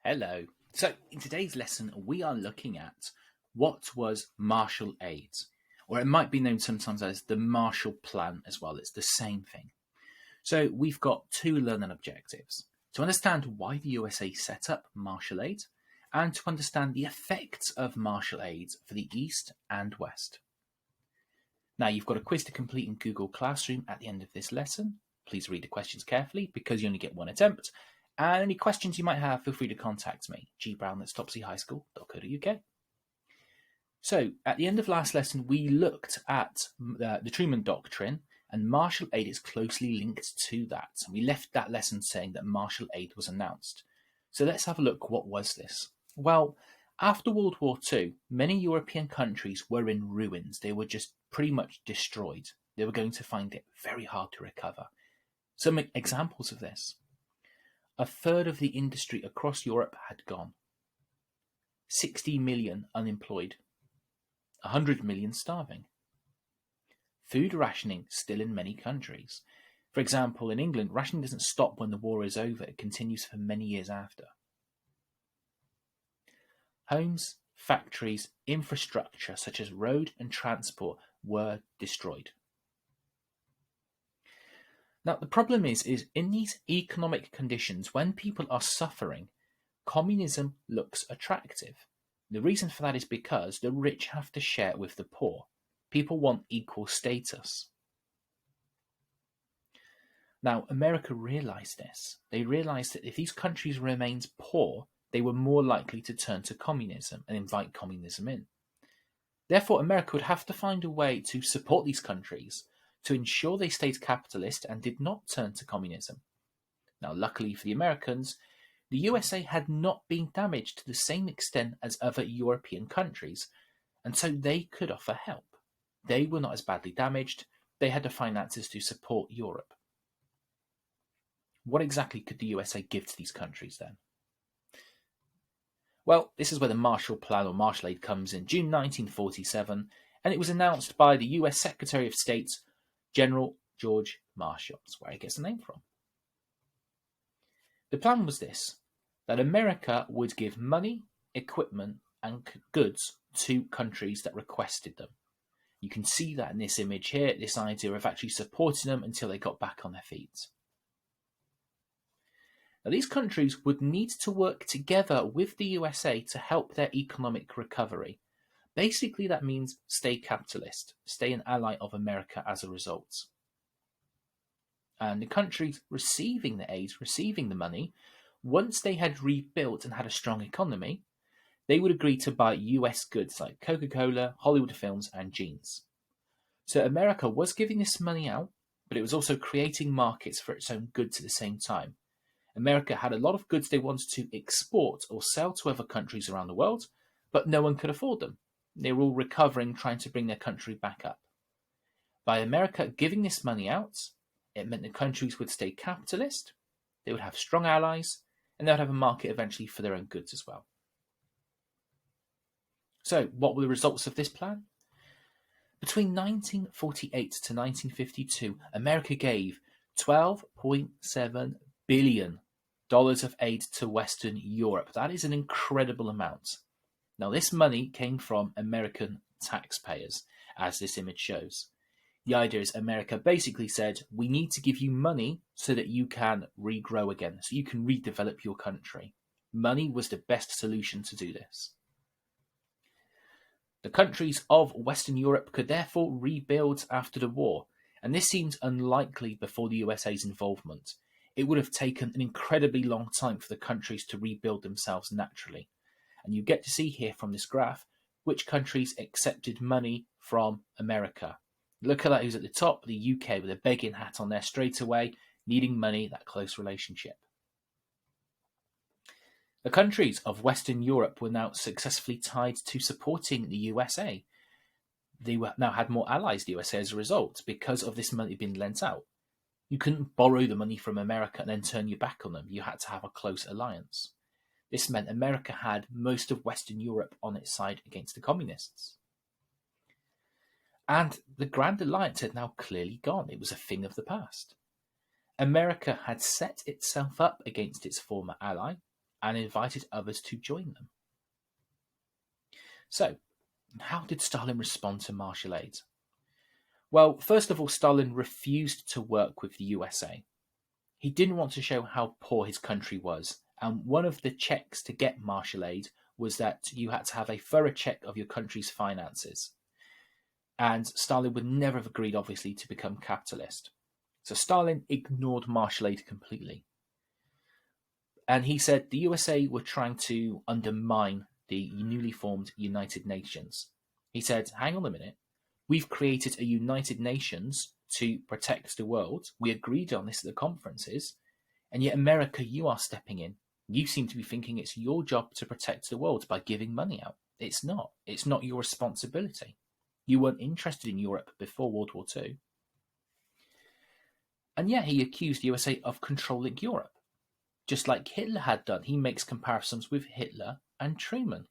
Hello. So, in today's lesson, we are looking at what was Marshall Aid, or it might be known sometimes as the Marshall Plan as well. It's the same thing. So, we've got two learning objectives to understand why the USA set up Marshall Aid and to understand the effects of Marshall Aid for the East and West. Now, you've got a quiz to complete in Google Classroom at the end of this lesson. Please read the questions carefully because you only get one attempt. And any questions you might have, feel free to contact me, gbrown@topsyhighschool.co.uk. So, at the end of last lesson, we looked at the Truman Doctrine, and Marshall Aid is closely linked to that. And we left that lesson saying that Marshall Aid was announced. So let's have a look. What was this? Well, after World War II, many European countries were in ruins. They were just pretty much destroyed. They were going to find it very hard to recover. Some examples of this. A third of the industry across Europe had gone. 60 million unemployed. 100 million starving. Food rationing still in many countries. For example, in England, rationing doesn't stop when the war is over. It continues for many years after. Homes, factories, infrastructure such as road and transport were destroyed. Now, the problem is in these economic conditions, when people are suffering, communism looks attractive. The reason for that is because the rich have to share with the poor. People want equal status. Now, America realized this. They realized that if these countries remained poor, they were more likely to turn to communism and invite communism in. Therefore, America would have to find a way to support these countries to ensure they stayed capitalist and did not turn to communism. Now, luckily for the Americans, the USA had not been damaged to the same extent as other European countries, and so they could offer help. They were not as badly damaged. They had the finances to support Europe. What exactly could the USA give to these countries then? Well, this is where the Marshall Plan or Marshall Aid comes in June 1947, and it was announced by the US Secretary of State, General George Marshall. That's where it gets the name from. The plan was this, that America would give money, equipment, and goods to countries that requested them. You can see that in this image here, this idea of actually supporting them until they got back on their feet. Now, these countries would need to work together with the USA to help their economic recovery. Basically, that means stay capitalist, stay an ally of America as a result. And the countries receiving the aid, receiving the money, once they had rebuilt and had a strong economy, they would agree to buy US goods like Coca-Cola, Hollywood films, and jeans. So America was giving this money out, but it was also creating markets for its own goods at the same time. America had a lot of goods they wanted to export or sell to other countries around the world, but no one could afford them. They were all recovering, trying to bring their country back up. By America giving this money out, it meant the countries would stay capitalist, they would have strong allies, and they would have a market eventually for their own goods as well. So, what were the results of this plan? Between 1948 to 1952, America gave $12.7 billion of aid to Western Europe. That is an incredible amount. Now, this money came from American taxpayers, as this image shows. The idea is America basically said, we need to give you money so that you can regrow again, so you can redevelop your country. Money was the best solution to do this. The countries of Western Europe could therefore rebuild after the war, and this seemed unlikely before the USA's involvement. It would have taken an incredibly long time for the countries to rebuild themselves naturally. And you get to see here from this graph which countries accepted money from America. Look at that, who's at the top, the UK, with a begging hat on there straight away, needing money, that close relationship. The countries of Western Europe were now successfully tied to supporting the USA. They now had more allies, the USA, as a result, because of this money being lent out. You couldn't borrow the money from America and then turn your back on them. You had to have a close alliance. This meant America had most of Western Europe on its side against the communists. And the Grand Alliance had now clearly gone. It was a thing of the past. America had set itself up against its former ally, and invited others to join them. So, how did Stalin respond to martial aid? Well, first of all, Stalin refused to work with the USA. He didn't want to show how poor his country was, and one of the checks to get martial aid was that you had to have a thorough check of your country's finances. And Stalin would never have agreed, obviously, to become capitalist. So Stalin ignored martial aid completely. And he said the USA were trying to undermine the newly formed United Nations. He said, hang on a minute, we've created a United Nations to protect the world. We agreed on this at the conferences, and yet America, you are stepping in. You seem to be thinking it's your job to protect the world by giving money out. It's not. It's not your responsibility. You weren't interested in Europe before World War II. And yet he accused the USA of controlling Europe. Just like Hitler had done, he makes comparisons with Hitler and Truman.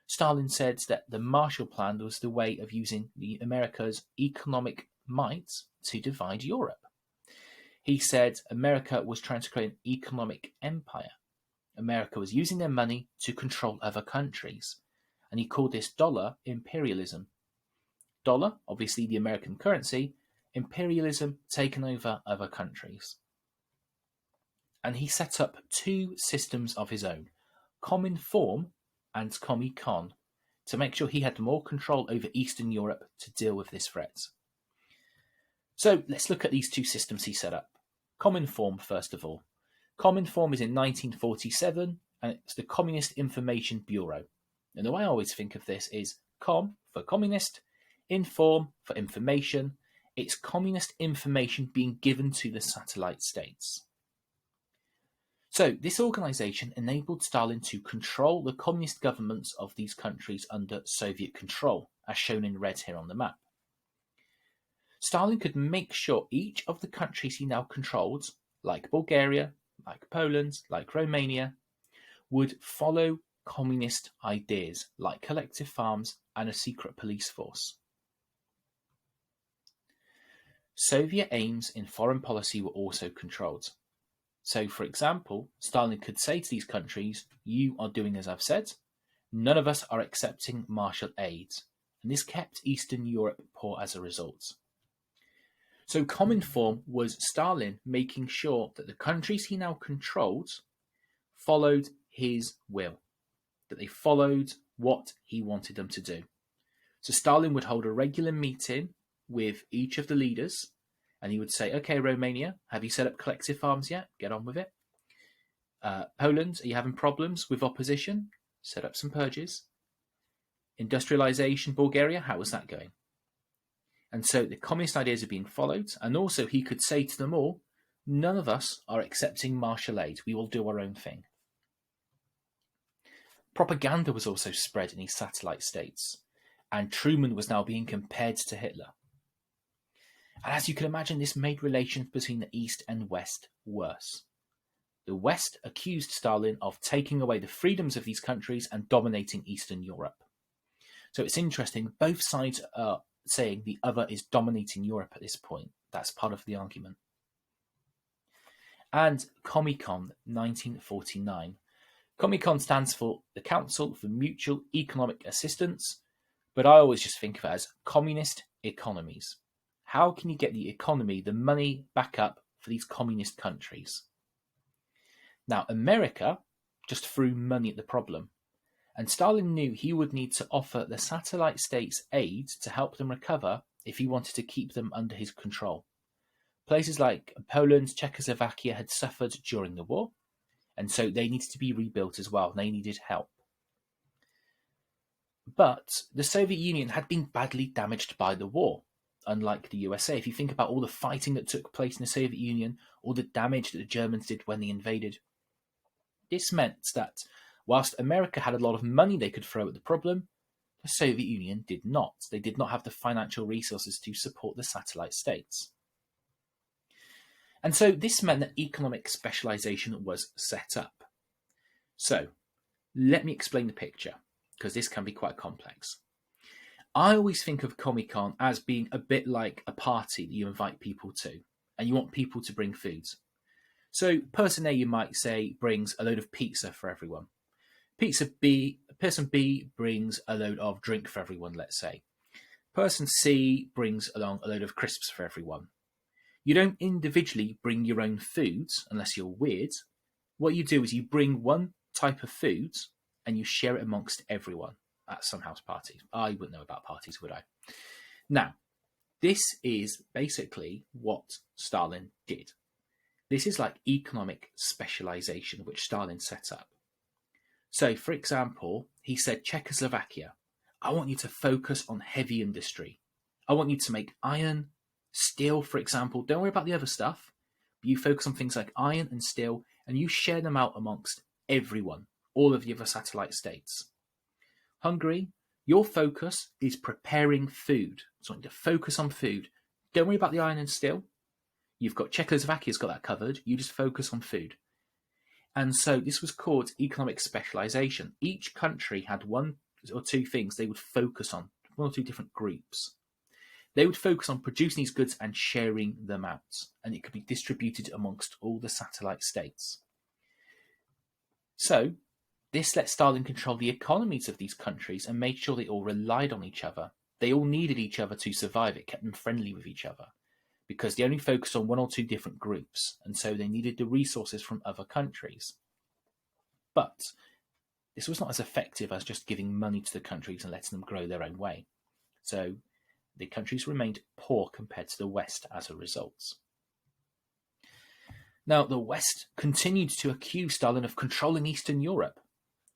Stalin said that the Marshall Plan was the way of using America's economic might to divide Europe. He said America was trying to create an economic empire. America was using their money to control other countries, and he called this dollar imperialism. Dollar, obviously the American currency, imperialism taking over other countries. And he set up two systems of his own, Cominform and Comecon, to make sure he had more control over Eastern Europe to deal with this threat. So let's look at these two systems he set up. Cominform, first of all. Cominform is in 1947, and it's the Communist Information Bureau. And the way I always think of this is Com for communist, Inform for information. It's communist information being given to the satellite states. So this organization enabled Stalin to control the communist governments of these countries under Soviet control, as shown in red here on the map. Stalin could make sure each of the countries he now controlled, like Bulgaria, like Poland, like Romania, would follow communist ideas like collective farms and a secret police force. Soviet aims in foreign policy were also controlled. So, for example, Stalin could say to these countries, you are doing as I've said, none of us are accepting martial aid, and this kept Eastern Europe poor as a result. So Cominform was Stalin making sure that the countries he now controlled followed his will, that they followed what he wanted them to do. So Stalin would hold a regular meeting with each of the leaders, and he would say, okay, Romania, have you set up collective farms yet? Get on with it. Poland, are you having problems with opposition? Set up some purges. Industrialization, Bulgaria, how is that going? And so the communist ideas are being followed, and also he could say to them all, none of us are accepting martial aid. We will do our own thing. Propaganda was also spread in these satellite states, and Truman was now being compared to Hitler. And as you can imagine, this made relations between the East and West worse. The West accused Stalin of taking away the freedoms of these countries and dominating Eastern Europe. So it's interesting, both sides are saying the other is dominating Europe at this point. That's part of the argument. And Comecon, 1949. Comecon stands for the Council for Mutual Economic Assistance, but I always just think of it as communist economies. How can you get the economy, the money back up for these communist countries? Now, America just threw money at the problem, and Stalin knew he would need to offer the satellite states aid to help them recover if he wanted to keep them under his control. Places like Poland, Czechoslovakia had suffered during the war, and so they needed to be rebuilt as well. They needed help. But the Soviet Union had been badly damaged by the war, unlike the USA. If you think about all the fighting that took place in the Soviet Union, all the damage that the Germans did when they invaded, this meant that whilst America had a lot of money they could throw at the problem, the Soviet Union did not. They did not have the financial resources to support the satellite states. And so this meant that economic specialization was set up. So let me explain the picture, because this can be quite complex. I always think of Comecon as being a bit like a party that you invite people to, and you want people to bring food. So person A, you might say, brings a load of pizza for everyone. Person B brings a load of drink for everyone, let's say. Person C brings along a load of crisps for everyone. You don't individually bring your own foods unless you're weird. What you do is you bring one type of food and you share it amongst everyone at some house parties. I wouldn't know about parties, would I? Now, this is basically what Stalin did. This is like economic specialization, which Stalin set up. So, for example, he said, Czechoslovakia, I want you to focus on heavy industry. I want you to make iron, steel, for example. Don't worry about the other stuff. But you focus on things like iron and steel, and you share them out amongst everyone, all of the other satellite states. Hungary, your focus is preparing food. So I want you to focus on food. Don't worry about the iron and steel. You've got Czechoslovakia's got that covered. You just focus on food. And so this was called economic specialization. Each country had one or two things they would focus on, one or two different groups. They would focus on producing these goods and sharing them out, and it could be distributed amongst all the satellite states. So this let Stalin control the economies of these countries and made sure they all relied on each other. They all needed each other to survive. It kept them friendly with each other because they only focused on one or two different groups, and so they needed the resources from other countries. But this was not as effective as just giving money to the countries and letting them grow their own way. So the countries remained poor compared to the West as a result. Now, the West continued to accuse Stalin of controlling Eastern Europe,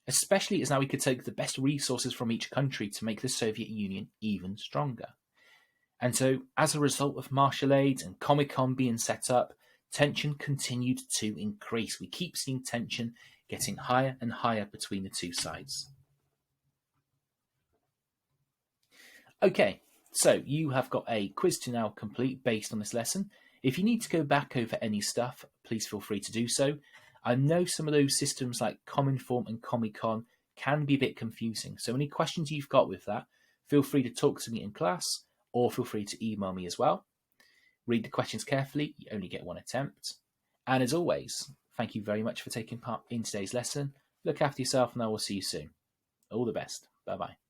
especially as now he could take the best resources from each country to make the Soviet Union even stronger. And so, as a result of martial aid and Comic-Con being set up, tension continued to increase. We keep seeing tension getting higher and higher between the two sides. Okay, so you have got a quiz to now complete based on this lesson. If you need to go back over any stuff, please feel free to do so. I know some of those systems like Cominform and Comic-Con can be a bit confusing, so any questions you've got with that, feel free to talk to me in class, or feel free to email me as well. Read the questions carefully, you only get one attempt. And as always, thank you very much for taking part in today's lesson. Look after yourself and I will see you soon. All the best. Bye-bye.